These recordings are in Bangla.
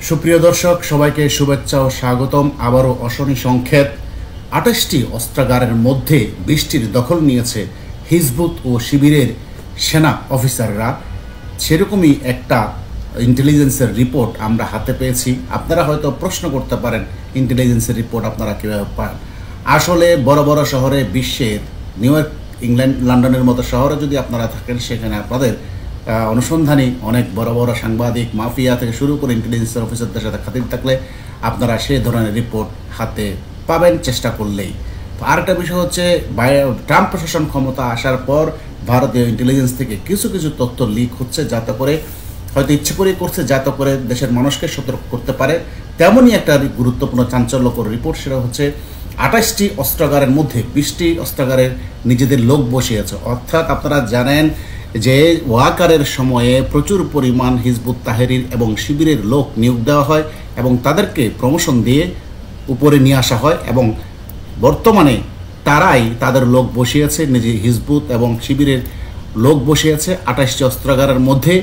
সুপ্রিয় দর্শক, সবাইকে শুভেচ্ছা ও স্বাগতম। আবারও অশনি সংকেত, ২৮টি অস্ত্রাগারের মধ্যে ২০টির দখল নিয়েছে হিজবুত ও শিবিরের সেনা অফিসাররা। সেরকমই একটা ইন্টেলিজেন্সের রিপোর্ট আমরা হাতে পেয়েছি। আপনারা হয়তো প্রশ্ন করতে পারেন, ইন্টেলিজেন্সের রিপোর্ট আপনারা কীভাবে পান? আসলে বড় বড় শহরে, বিশ্বের নিউ ইয়র্ক, ইংল্যান্ড, লন্ডনের মতো শহরে যদি আপনারা থাকেন, সেখানে আপনাদের অনুসন্ধানী অনেক বড় বড় সাংবাদিক, মাফিয়া থেকে শুরু করে ইন্টেলিজেন্সের অফিসারদের সাথে খাতির থাকলে আপনারা সেই ধরনের রিপোর্ট হাতে পাবেন চেষ্টা করলেই। তো আরেকটা বিষয় হচ্ছে, ট্রাম্প প্রশাসন ক্ষমতা আসার পর ভারতীয় ইন্টেলিজেন্স থেকে কিছু কিছু তথ্য লিক হচ্ছে, যাতে করে হয়তো ইচ্ছে করেই করছে, যাতে করে দেশের মানুষকে সতর্ক করতে পারে। তেমনই একটা গুরুত্বপূর্ণ চাঞ্চল্যকর রিপোর্ট, সেটা হচ্ছে ২৮টি অস্ত্রাগারের মধ্যে ২০টি অস্ত্রাগারের নিজেদের লোক বসিয়েছে। অর্থাৎ আপনারা জানেন যে ওয়াকারের সময়ে প্রচুর পরিমাণ হিজবুত তাহরির এবং শিবিরের লোক নিয়োগ দেওয়া হয় এবং তাদেরকে প্রমোশন দিয়ে উপরে নিয়ে আসা হয়, এবং বর্তমানে তারাই তাদের লোক বসিয়েছে, নিজে হিজবুত এবং শিবিরের লোক বসিয়েছে ২৮টি অস্ত্রাগারের মধ্যে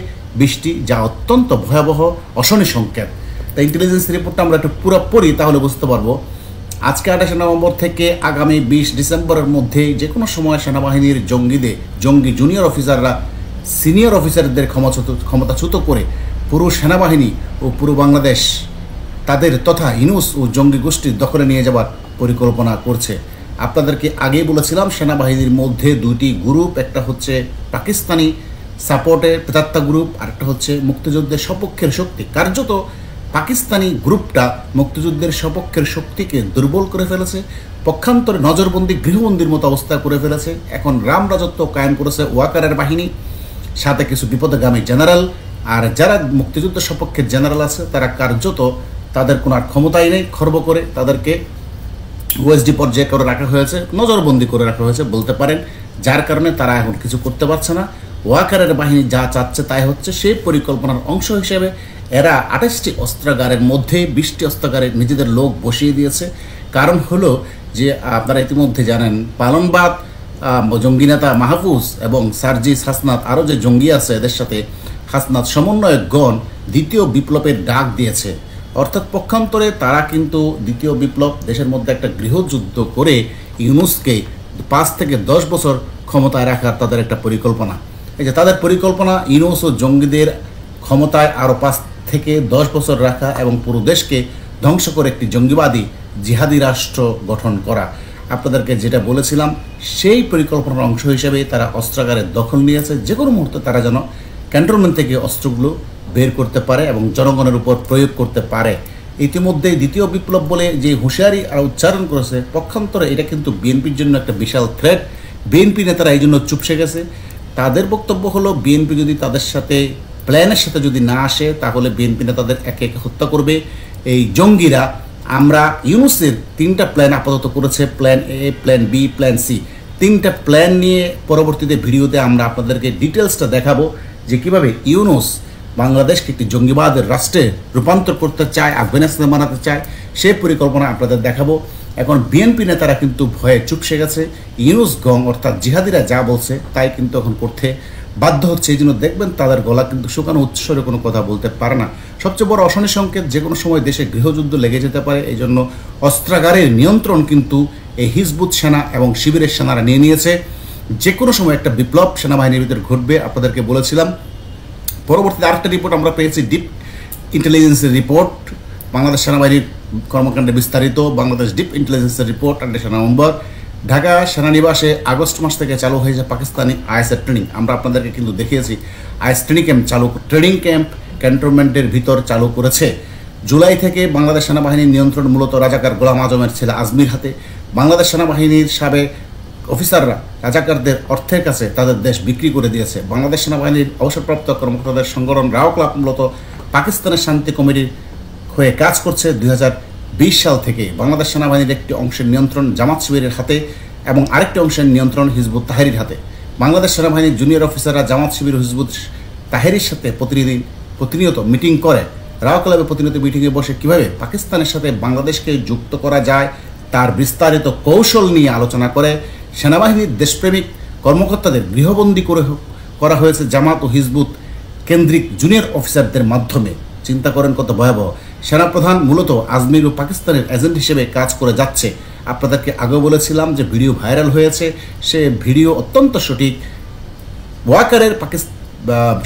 ২০টি, যা অত্যন্ত ভয়াবহ অশনি সংকেত। তাই ইন্টেলিজেন্স রিপোর্টটা আমরা একটু পুরো পড়ি, তাহলে বুঝতে পারবো। আজকে ২৮ নভেম্বর থেকে আগামী ২০ ডিসেম্বরের মধ্যে যে কোনো সময় সেনাবাহিনীর জঙ্গি জুনিয়র অফিসাররা সিনিয়র অফিসারদের ক্ষমতাচ্যুত করে পুরো সেনাবাহিনী ও পুরো বাংলাদেশ তাদের তথা ইউনূস ও জঙ্গি গোষ্ঠীর দখলে নিয়ে যাবার পরিকল্পনা করছে। আপনাদেরকে আগেই বলেছিলাম, সেনাবাহিনীর মধ্যে দুইটি গ্রুপ, একটা হচ্ছে পাকিস্তানি সাপোর্টের প্রেতাত্মা গ্রুপ, আরেকটা হচ্ছে মুক্তিযুদ্ধের সপক্ষের শক্তি। কার্যত পাকিস্তানি গ্রুপটা মুক্তিযুদ্ধের সপক্ষের শক্তিকে দুর্বল করে ফেলেছে, পক্ষান্তরে নজরবন্দি, গৃহবন্দির মতো অবস্থা করে ফেলেছে। এখন রাম রাজত্ব কায়েম করেছে ওয়াকারের বাহিনী, সাথে কিছু বিপদগামী জেনারেল। আর যারা মুক্তিযুদ্ধের সপক্ষের জেনারেল আছে, তারা কার্যত তাদের কোনো আর ক্ষমতাই নেই, খর্ব করে তাদেরকে ওএসডি পর্যায়ে করে রাখা হয়েছে, নজরবন্দি করে রাখা হয়েছে বলতে পারেন, যার কারণে তারা এখন কিছু করতে পারছে না। ওয়াকারের বাহিনী যা চাচ্ছে তাই হচ্ছে। সেই পরিকল্পনার অংশ হিসেবে এরা ২৮টি অস্ত্রাগারের মধ্যে ২০টি অস্ত্রাগারে নিজেদের লোক বসিয়ে দিয়েছে। কারণ হলো যে, আপনারা ইতিমধ্যে জানেন, পালনবাদ জঙ্গি নেতা মাহফুজ এবং সার্জিস হাসনাত, আরও যে জঙ্গি আছে এদের সাথে হাসনাত সমন্বয়কগণ দ্বিতীয় বিপ্লবের ডাক দিয়েছে। অর্থাৎ পক্ষান্তরে তারা কিন্তু দ্বিতীয় বিপ্লব, দেশের মধ্যে একটা গৃহযুদ্ধ করে ইউনূসকে ৫ থেকে ১০ বছর ক্ষমতায় রাখার তাদের একটা পরিকল্পনা। এই যে তাদের পরিকল্পনা, ইউনূস ও জঙ্গিদের ক্ষমতায় আরও ৫ থেকে ১০ বছর রাখা এবং পুরো দেশকে ধ্বংস করে একটি জঙ্গিবাদী জিহাদি রাষ্ট্র গঠন করা। আপনাদেরকে যেটা বলেছিলাম, সেই পরিকল্পনার অংশ হিসেবে তারা অস্ত্রাগারের দখল নিয়েছে। যে কোনো মুহূর্তে তারা যেন ক্যান্টনমেন্ট থেকে অস্ত্রগুলো বের করতে পারে এবং জনগণের উপর প্রয়োগ করতে পারে। ইতিমধ্যে দ্বিতীয় বিপ্লব বলে যে হুঁশিয়ারি আর উচ্চারণ করেছে, পক্ষান্তরে এটা কিন্তু বিএনপির জন্য একটা বিশাল থ্রেট। বিএনপি নেতারা এই জন্য চুপসে গেছে। তাদের বক্তব্য হলো, বিএনপি যদি তাদের সাথে প্ল্যানের সাথে যদি না আসে, তাহলে বিএনপি নেতাদের একে একে হত্যা করবে এই জঙ্গিরা। আমরা ইউনূসের 3টা প্ল্যান আপাতত করেছে, plan A, plan B, plan C, 3টা প্ল্যান নিয়ে পরবর্তীতে ভিডিওতে আমরা আপনাদেরকে ডিটেলসটা দেখাবো, যে কীভাবে ইউনূস বাংলাদেশকে একটি জঙ্গিবাদের রাষ্ট্রে রূপান্তর করতে চায়, আফগানিস্তান বানাতে চায়, সেই পরিকল্পনা আপনাদের দেখাবো। এখন বিএনপি নেতারা কিন্তু ভয়ে চুপসে গেছে। ইউনূস গং অর্থাৎ জিহাদিরা যা বলছে তাই কিন্তু এখন করতে বাধ্য হচ্ছে। এই জন্য দেখবেন তাদের গলা কিন্তু শুকানো, উচ্চস্বরে কোনো কথা বলতে পারে না। সবচেয়ে বড় অশনি সংকেত, যে কোনো সময় দেশে গৃহযুদ্ধ লেগে যেতে পারে। এই জন্য অস্ত্রাগারের নিয়ন্ত্রণ কিন্তু এই হিজবুত সেনা এবং শিবিরের সেনারা নিয়ে নিয়েছে। যে কোনো সময় একটা বিপ্লব সেনাবাহিনীর ভিতরে ঘটবে, আপনাদেরকে বলেছিলাম। পরবর্তীতে আরেকটা রিপোর্ট আমরা পেয়েছি, ডিপ ইন্টেলিজেন্সের রিপোর্ট, বাংলাদেশ সেনাবাহিনীর কর্মকাণ্ডে বিস্তারিত বাংলাদেশ ডিপ ইন্টেলিজেন্সের রিপোর্ট। ২৮ নভেম্বর ঢাকা সেনানিবাসে আগস্ট মাস থেকে চালু হয়েছে পাকিস্তানি আইএসএফ ট্রেনিং। আমরা আপনাদেরকে কিন্তু দেখিয়েছি আইএস ট্রেনিং ক্যাম্প ক্যান্টনমেন্টের ভিতর চালু করেছে। জুলাই থেকে বাংলাদেশ সেনাবাহিনীর নিয়ন্ত্রণ মূলত রাজাকার গোলাম আজমের ছেলে আজমির হাতে। বাংলাদেশ সেনাবাহিনীর সাবেক অফিসাররা রাজাকারদের অর্থের কাছে তাদের দেশ বিক্রি করে দিয়েছে। বাংলাদেশ সেনাবাহিনীর অবসরপ্রাপ্ত কর্মকর্তাদের সংগঠন রাও ক্লাব মূলত পাকিস্তানের শান্তি কমিটির হয়ে কাজ করছে ২০২০ সাল থেকে। বাংলাদেশ সেনাবাহিনীর একটি অংশের নিয়ন্ত্রণ জামাত শিবিরের হাতে এবং আরেকটি অংশের নিয়ন্ত্রণ হিজবুত তাহরির হাতে। বাংলাদেশ সেনাবাহিনীর জুনিয়র অফিসাররা জামাত শিবির ও হিজবুত তাহরির সাথে প্রতিনিয়ত মিটিং করে। রাও ক্লাবে প্রতিনিয়ত মিটিংয়ে বসে কীভাবে পাকিস্তানের সাথে বাংলাদেশকে যুক্ত করা যায় তার বিস্তারিত কৌশল নিয়ে আলোচনা করে। সেনাবাহিনীর দেশপ্রেমিক কর্মকর্তাদের গৃহবন্দী করা হয়েছে জামাত ও হিজবুত কেন্দ্রিক জুনিয়র অফিসারদের মাধ্যমে। চিন্তা করেন কত ভয়াবহ। সেনাপ্রধান মূলত আজমির ও পাকিস্তানের এজেন্ট হিসেবে কাজ করে যাচ্ছে। আপনাদেরকে আগেও বলেছিলাম যে ভিডিও ভাইরাল হয়েছে, সে ভিডিও অত্যন্ত সঠিক। ওয়াকারের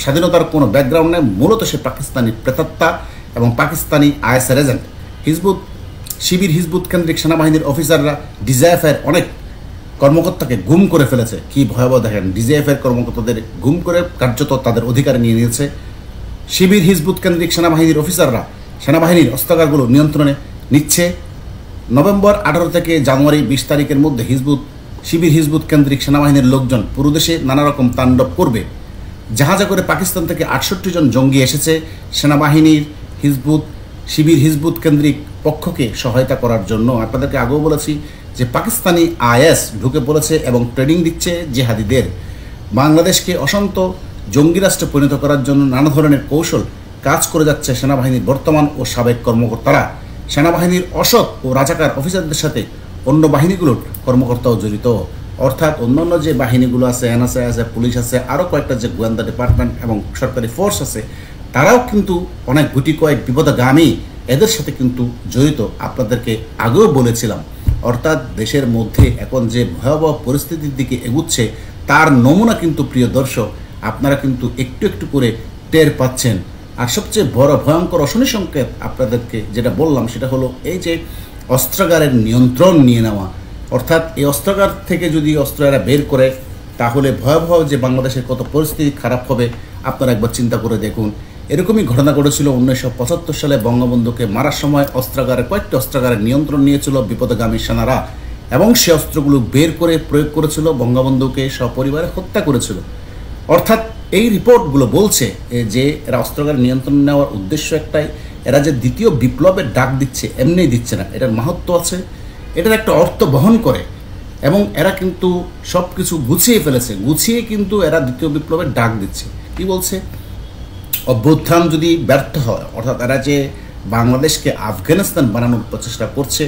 স্বাধীনতার কোনো ব্যাকগ্রাউন্ড নেই, মূলত সে পাকিস্তানি প্রেতাত্মা এবং পাকিস্তানি আইএসের এজেন্ট। শিবির হিজবুত কেন্দ্রিক সেনাবাহিনীর অফিসাররা ডিজিএফের অনেক কর্মকর্তাকে গুম করে ফেলেছে। কি ভয়াবহ দেখেন, ডিজিএফের কর্মকর্তাদের গুম করে কার্যত তাদের অধিকারে নিয়ে নিয়েছে। শিবির হিজবুত কেন্দ্রিক সেনাবাহিনীর অফিসাররা সেনাবাহিনীর অস্ত্রাগারগুলো নিয়ন্ত্রণে নিচ্ছে। নভেম্বর 18 থেকে জানুয়ারি 20 তারিখের মধ্যে শিবির হিজবুত কেন্দ্রিক সেনাবাহিনীর লোকজন পুরো দেশে নানা রকম তাণ্ডব করবে। জাহাজে করে পাকিস্তান থেকে 68 জন জঙ্গি এসেছে সেনাবাহিনীর শিবির হিজবুত কেন্দ্রিক পক্ষকে সহায়তা করার জন্য। আপনাদেরকে আগেও বলেছি যে পাকিস্তানি আইএস ঢুকে পড়েছে এবং ট্রেনিং দিচ্ছে জেহাদিদের। বাংলাদেশকে অশান্ত জঙ্গি রাষ্ট্রে পরিণত করার জন্য নানা ধরনের কৌশল কাজ করে যাচ্ছে সেনাবাহিনীর বর্তমান ও সাবেক কর্মকর্তারা। সেনাবাহিনীর অসৎ ও রাজাকার অফিসারদের সাথে অন্য বাহিনীগুলোর কর্মকর্তাও জড়িত, অর্থাৎ অন্যান্য যে বাহিনীগুলো আছে, এনএসআই আছে, পুলিশ আছে, আরও কয়েকটা যে গোয়েন্দা ডিপার্টমেন্ট এবং সরকারি ফোর্স আছে, তারাও কিন্তু অনেক গুটি কয়েক বিপদগামী এদের সাথে কিন্তু জড়িত। আপনাদেরকে আগেও বলেছিলাম, অর্থাৎ দেশের মধ্যে এখন যে ভয়াবহ পরিস্থিতির দিকে এগুচ্ছে তার নমুনা কিন্তু প্রিয় দর্শক আপনারা কিন্তু একটু একটু করে টের পাচ্ছেন। আর সবচেয়ে বড় ভয়ঙ্কর অশনি সংকেত আপনাদেরকে যেটা বললাম সেটা হলো এই যে অস্ত্রাগারের নিয়ন্ত্রণ নিয়ে নেওয়া। অর্থাৎ এই অস্ত্রাগার থেকে যদি অস্ত্র এরা বের করে তাহলে ভয়াবহ যে বাংলাদেশের কত পরিস্থিতি খারাপ হবে আপনারা একবার চিন্তা করে দেখুন। এরকমই ঘটনা ঘটেছিল 1975 সালে বঙ্গবন্ধুকে মারার সময় কয়েকটি অস্ত্রাগারের নিয়ন্ত্রণ নিয়েছিল বিপদগামী সেনারা এবং সে অস্ত্রগুলো বের করে প্রয়োগ করেছিল, বঙ্গবন্ধুকে সপরিবারে হত্যা করেছিল। অর্থাৎ এই রিপোর্টগুলো বলছে যে এরা অস্ত্রাগার নিয়ন্ত্রণ নেওয়ার উদ্দেশ্য একটাই, এরা যে দ্বিতীয় বিপ্লবের ডাক দিচ্ছে এমনিই দিচ্ছে না, এটার মাহাত্ম্য আছে, এটার একটা অর্থ বহন করে এবং এরা কিন্তু সব কিছু গুছিয়ে ফেলেছে, গুছিয়ে কিন্তু এরা দ্বিতীয় বিপ্লবের ডাক দিচ্ছে। কি বলছে, অভ্যুত্থান যদি ব্যর্থ হয়, অর্থাৎ এরা যে বাংলাদেশকে আফগানিস্তান বানানোর প্রচেষ্টা করছে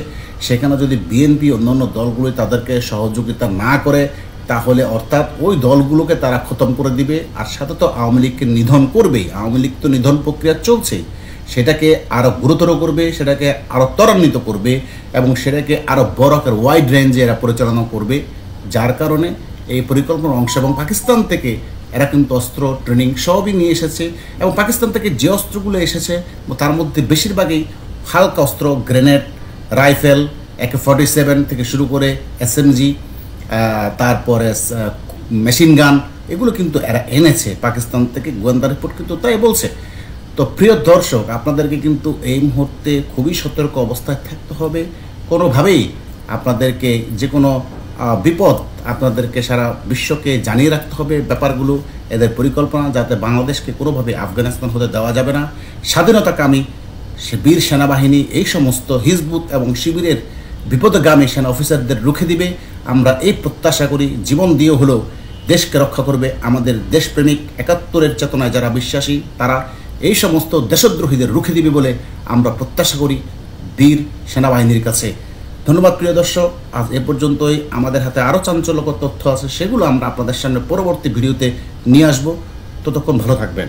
সেখানে যদি বিএনপি অন্যান্য দলগুলো তাদেরকে সহযোগিতা না করে তাহলে অর্থাৎ ওই দলগুলোকে তারা খতম করে দিবে, আর সাথে তো আওয়ামী লীগকে নিধন করবেই। আওয়ামী লীগ তো নিধন প্রক্রিয়া চলছেই, সেটাকে আরও গুরুতর করবে, সেটাকে আরও ত্বরান্বিত করবে এবং সেটাকে আরও বড় আকার ওয়াইড রেঞ্জে এরা পরিচালনা করবে। যার কারণে এই পরিকল্পনার অংশ এবং পাকিস্তান থেকে এরা কিন্তু অস্ত্র ট্রেনিং সবই নিয়ে এসেছে এবং পাকিস্তান থেকে যে অস্ত্রগুলো এসেছে তার মধ্যে বেশিরভাগই হালকা অস্ত্র, গ্রেনেড, রাইফেল, AK-47 থেকে শুরু করে SMG, তারপরে মেশিন গান, এগুলো কিন্তু এরা এনেছে পাকিস্তান থেকে, গোয়েন্দা রিপোর্ট কিন্তু তাই বলছে। তো প্রিয় দর্শক আপনাদেরকে কিন্তু এই মুহূর্তে খুবই সতর্ক অবস্থায় থাকতে হবে। কোনোভাবেই আপনাদেরকে যে কোনো বিপদ আপনাদেরকে সারা বিশ্বকে জানিয়ে রাখতে হবে ব্যাপারগুলো, এদের পরিকল্পনা, যাতে বাংলাদেশকে কোনোভাবে আফগানিস্তান হতে দেওয়া যাবে না। স্বাধীনতাকামী বীর সেনাবাহিনী এই সমস্ত হিজবুত এবং শিবিরের বিপদগামী সেনা অফিসারদের রুখে দিবে। আমরা এই প্রত্যাশা করি, জীবন দিয়ে হলেও দেশকে রক্ষা করবে। আমাদের দেশপ্রেমিক 71-এর চেতনায় যারা বিশ্বাসী তারা এই সমস্ত দেশদ্রোহীদের রুখে দিবে বলে আমরা প্রত্যাশা করি বীর সেনাবাহিনীর কাছে। ধন্যবাদ প্রিয় দর্শক, আজ এ পর্যন্তই। আমাদের হাতে আরও চাঞ্চল্যকর তথ্য আছে, সেগুলো আমরা আপনাদের সামনে পরবর্তী ভিডিওতে নিয়ে আসবো। ততক্ষণ ভালো থাকবেন।